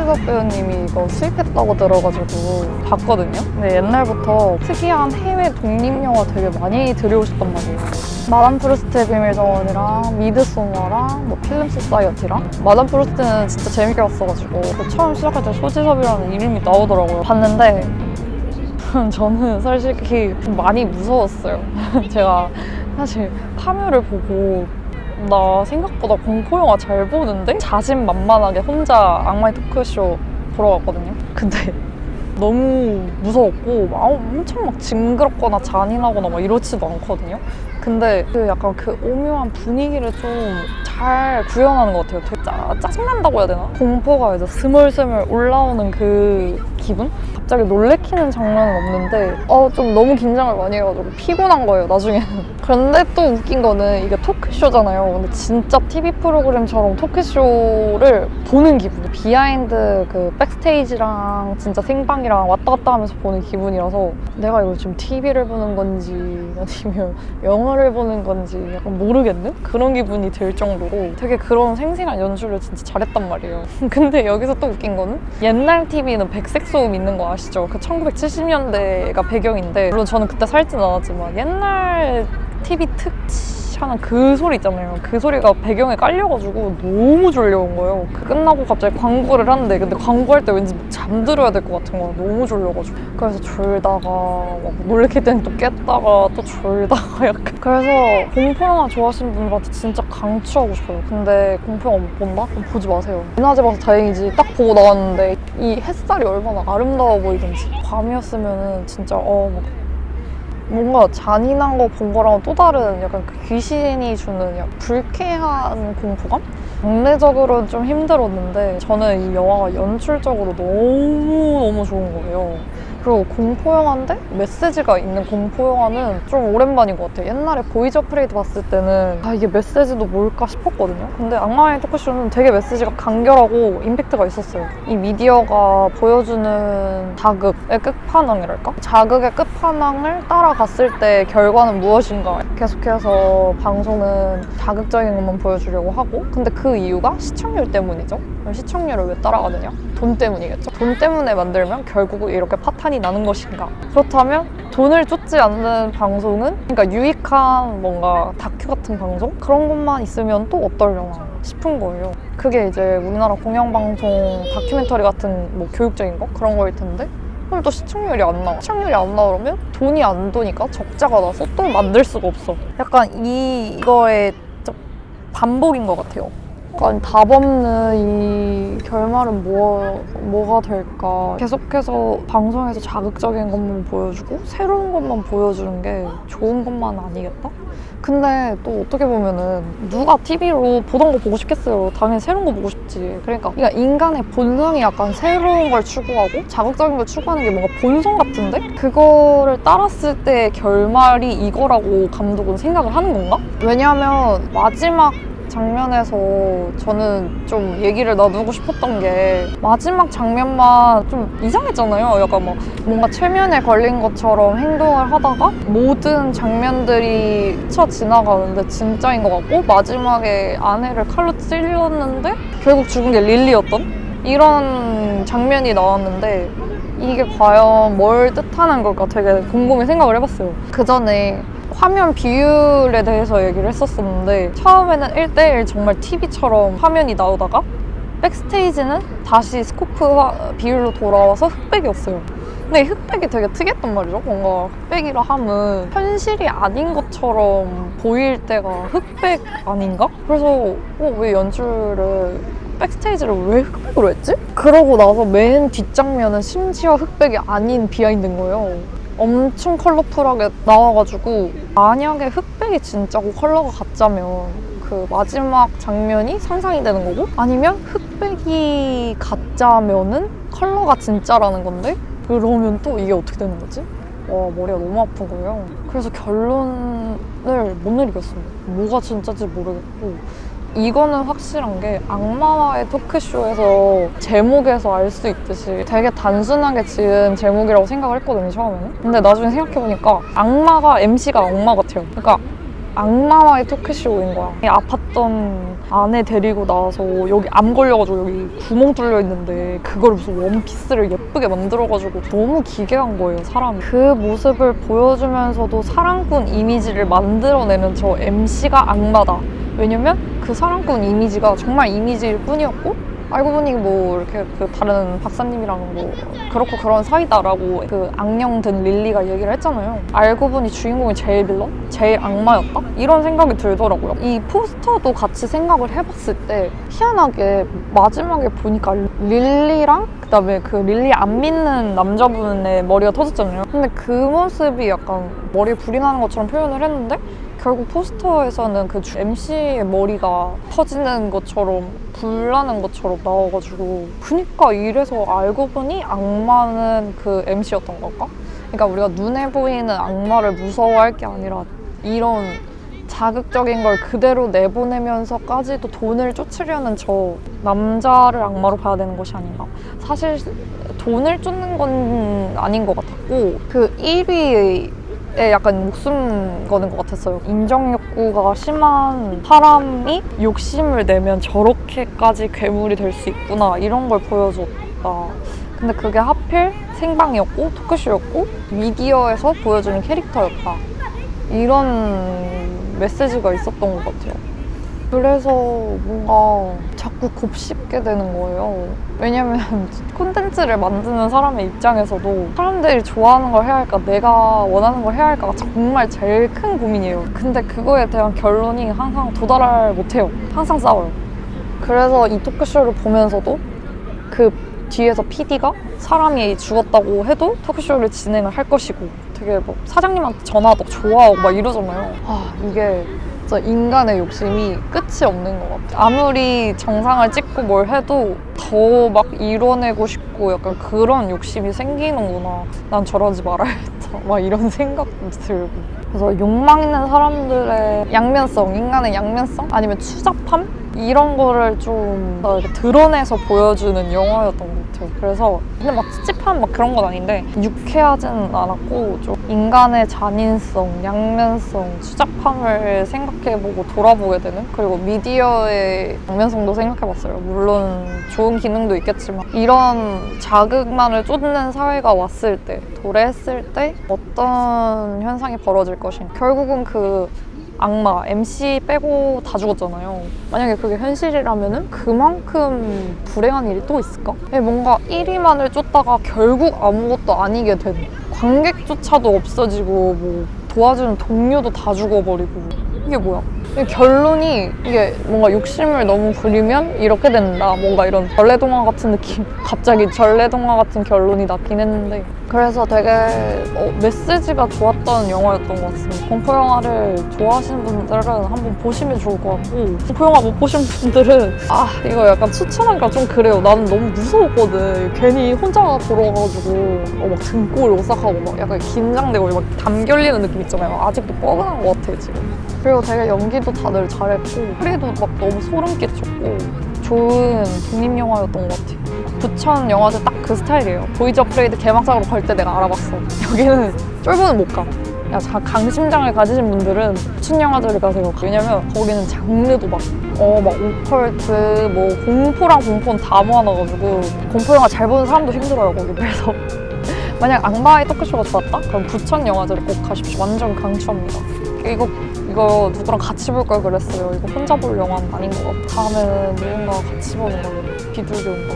최우석 배우님이 이거 수입했다고 들어가지고 봤거든요. 근데 옛날부터 특이한 해외 독립영화 되게 많이 들여오셨단 말이에요. 마담 프루스트의 비밀 정원이랑 미드소머랑 뭐 필름 소사이어티랑. 마담 프루스트는 진짜 재밌게 봤어가지고 처음 시작할 때 소지섭이라는 이름이 나오더라고요. 봤는데 저는 솔직히 좀 많이 무서웠어요. 제가 사실 파묘를 보고 나 생각보다 공포영화 잘 보는데? 자신만만하게 혼자 악마의 토크쇼 보러 갔거든요. 근데 너무 무서웠고 엄청 막 징그럽거나 잔인하거나 막 이렇지도 않거든요. 근데 그 약간 그 오묘한 분위기를 좀 잘 구현하는 것 같아요. 되게 짜증난다고 해야 되나? 공포가 이제 스멀스멀 올라오는 그 기분? 갑자기 놀래키는 장면은 없는데 좀 너무 긴장을 많이 해가지고 피곤한 거예요, 나중에는. 그런데 또 웃긴 거는 이게 토크쇼잖아요. 근데 진짜 TV 프로그램처럼 토크쇼를 보는 기분. 비하인드 그 백스테이지랑 진짜 생방이랑 왔다 갔다 하면서 보는 기분이라서 내가 이거 지금 TV를 보는 건지 아니면 영화를 보는 건지 약간 모르겠는? 그런 기분이 들 정도로 되게 그런 생생한 연출을 진짜 잘했단 말이에요. 근데 여기서 또 웃긴 거는 옛날 TV는 백색 소음 있는 거 아시죠? 그 1970년대가 배경인데 물론 저는 그때 살진 않았지만 옛날 TV 특치 하는 그 소리 있잖아요. 그 소리가 배경에 깔려가지고 너무 졸려온 거예요. 끝나고 갑자기 광고를 하는데 근데 광고할 때 왠지 잠들어야 될 것 같은 거야. 너무 졸려가지고. 그래서 졸다가 막 놀래킬 때는 또 깼다가 또 졸다가 약간. 그래서 공포영화 좋아하시는 분들한테 진짜 강추하고 싶어요. 근데 공포영화 못 본다? 그럼 보지 마세요. 문화재 봐서 다행이지. 딱 보고 나왔는데 이 햇살이 얼마나 아름다워 보이던지. 밤이었으면은 진짜 뭔가 잔인한 거 본 거랑 또 다른 약간 그 귀신이 주는 약간 불쾌한 공포감? 장르적으로는 좀 힘들었는데 저는 이 영화가 연출적으로 너무너무 좋은 거예요. 그리고 공포영화인데 메시지가 있는 공포영화는 좀 오랜만인 것 같아요. 옛날에 보이즈 어프레이드 봤을 때는 이게 메시지도 뭘까 싶었거든요. 근데 악마의 토크쇼는 되게 메시지가 간결하고 임팩트가 있었어요. 이 미디어가 보여주는 자극의 끝판왕이랄까? 자극의 끝판왕을 따라갔을 때 결과는 무엇인가? 계속해서 방송은 자극적인 것만 보여주려고 하고 근데 그 이유가 시청률 때문이죠. 그럼 시청률을 왜 따라가느냐? 돈 때문이겠죠. 돈 때문에 만들면 결국 이렇게 파탄이 나는 것인가? 그렇다면 돈을 쫓지 않는 방송은 그러니까 유익한 뭔가 다큐 같은 방송? 그런 것만 있으면 또 어떨려나 싶은 거예요. 그게 이제 우리나라 공영방송 다큐멘터리 같은 뭐 교육적인 거? 그런 거일 텐데 그럼 또 시청률이 안 나와. 시청률이 안 나오면 돈이 안 도니까 적자가 나서 또 만들 수가 없어. 약간 이거의 반복인 것 같아요. 약간 답 없는 이 결말은 뭐가 될까. 계속해서 방송에서 자극적인 것만 보여주고 새로운 것만 보여주는 게 좋은 것만 아니겠다? 근데 또 어떻게 보면은 누가 TV로 보던 거 보고 싶겠어요. 당연히 새로운 거 보고 싶지. 그러니까 인간의 본성이 약간 새로운 걸 추구하고 자극적인 걸 추구하는 게 뭔가 본성 같은데? 그거를 따랐을 때 결말이 이거라고 감독은 생각을 하는 건가? 왜냐하면 마지막 장면에서 저는 좀 얘기를 나누고 싶었던 게 마지막 장면만 좀 이상했잖아요. 약간 막 뭔가 최면에 걸린 것처럼 행동을 하다가 모든 장면들이 스쳐 지나가는데 진짜인 것 같고 마지막에 아내를 칼로 찔렀는데 결국 죽은 게 릴리였던 이런 장면이 나왔는데 이게 과연 뭘 뜻하는 걸까 되게 곰곰이 생각을 해봤어요. 그 전에 화면 비율에 대해서 얘기를 했었었는데 처음에는 1:1 정말 TV처럼 화면이 나오다가 백스테이지는 다시 스코프 비율로 돌아와서 흑백이었어요. 근데 흑백이 되게 특이했단 말이죠. 뭔가 흑백이라 함은 현실이 아닌 것처럼 보일 때가 흑백 아닌가? 그래서 왜 연출을 백스테이지를 왜 흑백으로 했지? 그러고 나서 맨 뒷장면은 심지어 흑백이 아닌 비하인드인 거예요. 엄청 컬러풀하게 나와가지고 만약에 흑백이 진짜고 컬러가 가짜면 그 마지막 장면이 상상이 되는 거고 아니면 흑백이 가짜면은 컬러가 진짜라는 건데 그러면 또 이게 어떻게 되는 거지? 와 머리가 너무 아픈 거예요. 그래서 결론을 못 내리겠어요. 뭐가 진짜인지 모르겠고 이거는 확실한 게 악마와의 토크쇼에서 제목에서 알 수 있듯이 되게 단순하게 지은 제목이라고 생각을 했거든요 처음에는. 근데 나중에 생각해보니까 악마가 MC가 악마 같아요. 그러니까 악마와의 토크쇼인 거야. 아팠던 아내 데리고 나와서 여기 암 걸려가지고 여기 구멍 뚫려 있는데 그걸 무슨 원피스를 예쁘게 만들어가지고 너무 기괴한 거예요, 사람이. 그 모습을 보여주면서도 사랑꾼 이미지를 만들어내는 저 MC가 악마다. 왜냐면 그 사랑꾼 이미지가 정말 이미지일 뿐이었고 알고 보니 뭐 이렇게 그 다른 박사님이랑 뭐 그렇고 그런 사이다라고 그 악령 든 릴리가 얘기를 했잖아요. 알고 보니 주인공이 제일 빌런? 제일 악마였다? 이런 생각이 들더라고요. 이 포스터도 같이 생각을 해봤을 때 희한하게 마지막에 보니까 릴리랑 그다음에 그 릴리 안 믿는 남자분의 머리가 터졌잖아요. 근데 그 모습이 약간 머리에 불이 나는 것처럼 표현을 했는데 결국 포스터에서는 그 MC의 머리가 터지는 것처럼 불나는 것처럼 나와가지고 그니까 이래서 알고 보니 악마는 그 MC였던 걸까? 그러니까 우리가 눈에 보이는 악마를 무서워할 게 아니라 이런 자극적인 걸 그대로 내보내면서까지도 돈을 쫓으려는 저 남자를 악마로 봐야 되는 것이 아닌가. 사실 돈을 쫓는 건 아닌 것 같았고 그 1위에 약간 목숨 거는 것 같았어요. 인정 욕구가 심한 사람이 욕심을 내면 저렇게까지 괴물이 될 수 있구나 이런 걸 보여줬다. 근데 그게 하필 생방이었고 토크쇼였고 미디어에서 보여주는 캐릭터였다. 이런 메시지가 있었던 것 같아요. 그래서 뭔가 자꾸 곱씹게 되는 거예요. 왜냐면 콘텐츠를 만드는 사람의 입장에서도 사람들이 좋아하는 걸 해야 할까 내가 원하는 걸 해야 할까가 정말 제일 큰 고민이에요. 근데 그거에 대한 결론이 항상 도달을 못해요. 항상 싸워요. 그래서 이 토크쇼를 보면서도 그 뒤에서 PD가 사람이 죽었다고 해도 토크쇼를 진행을 할 것이고 되게 뭐 사장님한테 전화하고 좋아하고 막 이러잖아요. 이게 진짜 인간의 욕심이 끝이 없는 것 같아요. 아무리 정상을 찍고 뭘 해도 더 막 이뤄내고 싶고 약간 그런 욕심이 생기는구나. 난 저러지 말아야겠다. 막 이런 생각도 들고. 그래서 욕망 있는 사람들의 양면성, 인간의 양면성? 아니면 추잡함? 이런 거를 좀 이렇게 드러내서 보여주는 영화였던 것 같아요. 그래서 근데 막 찝찝한 막 그런 건 아닌데 유쾌하진 않았고 좀 인간의 잔인성, 양면성, 추잡함을 생각해보고 돌아보게 되는 그리고 미디어의 양면성도 생각해봤어요. 물론 좋은 기능도 있겠지만 이런 자극만을 쫓는 사회가 왔을 때, 도래했을 때 어떤 현상이 벌어질 것인가. 결국은 그 악마, MC 빼고 다 죽었잖아요. 만약에 그게 현실이라면 그만큼 불행한 일이 또 있을까? 뭔가 1위만을 쫓다가 결국 아무것도 아니게 된 관객조차도 없어지고 뭐 도와주는 동료도 다 죽어버리고 이게 뭐야? 결론이 이게 뭔가 욕심을 너무 부리면 이렇게 된다. 뭔가 이런 전래동화 같은 느낌? 갑자기 전래동화 같은 결론이 났긴 했는데 그래서 되게 메시지가 좋았던 영화였던 것 같습니다. 공포 영화를 좋아하시는 분들은 한번 보시면 좋을 것 같고 공포 영화 못 보신 분들은 이거 약간 추천하기가 좀 그래요. 나는 너무 무서웠거든. 괜히 혼자 보러 가가지고 막 등골 오싹하고 막 약간 긴장되고 막 담 결리는 느낌 있잖아요. 아직도 뻐근한 것 같아요 지금. 그리고 되게 연기도 다들 잘했고 소리도 막 너무 소름 끼쳤고 좋은 독립영화였던 것 같아요. 부천 영화제 딱 그 스타일이에요. 보이즈 어프레이드 개막장으로 갈 때 내가 알아봤어. 여기는 쫄보는 못 가. 강심장을 가지신 분들은 부천 영화제를 가세요. 왜냐면 거기는 장르도 막 오컬트, 뭐 공포랑 공포는 다 모아놔가지고 공포 영화 잘 보는 사람도 힘들어요 거기. 그래서 만약 악마의 토크쇼가 좋았다? 그럼 부천 영화제를 꼭 가십시오. 완전 강추합니다. 이거 누구랑 같이 볼 걸 그랬어요. 이거 혼자 볼 영화는 아닌 것 같아. 다음에는 누군가 같이 보는 걸로 비둘기 온다.